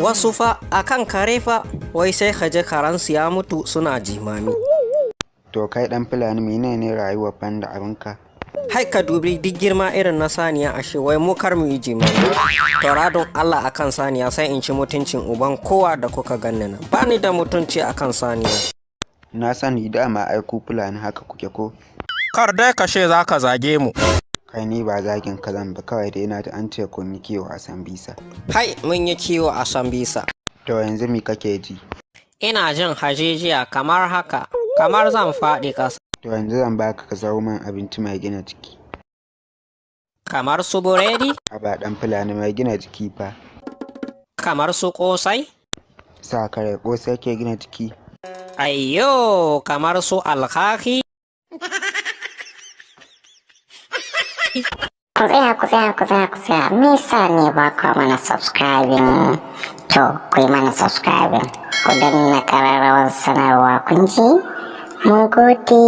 Wasu fa akan kare fa wai sai kaje karansu ya mutu suna jimami. To kai dan Fulani menene rayuwar banda abinka? Hai ka dubi duk girma irin na saniya ashe wai mu kar mu yi jimami. Tauradon Allah akan saniya sai in ci mutuncin uban kowa da kuka ganni nan. Bani da mutunci akan saniya. Na sani dama ai ku Fulani haka kuke ko? Kar dai kashe zaka zage mu. Kai ni ba zagin ka zan ba kawai dai na ta an ce kun yi kiwo a Sambisa. Hai mun yi kiwo a Sambisa. To yanzu me kake ji? Ina jin hajijiya kamar haka, kamar zan faɗi ƙasa. To yanzu zan baka ka zaro min abinci mai gina jiki. Kamar su buredi? A ba dan Fulani mai gina jiki fa. Kamar su ƙosai? Sa kare ƙosai ke gina jiki. Ayyo, kamar su alkaki? Ku tsaya, me yasa ne ba ku mana subscribing? To, ku yi mana subscribing, ku danna ƙararrawar sanarwa kun ji? Mun gode.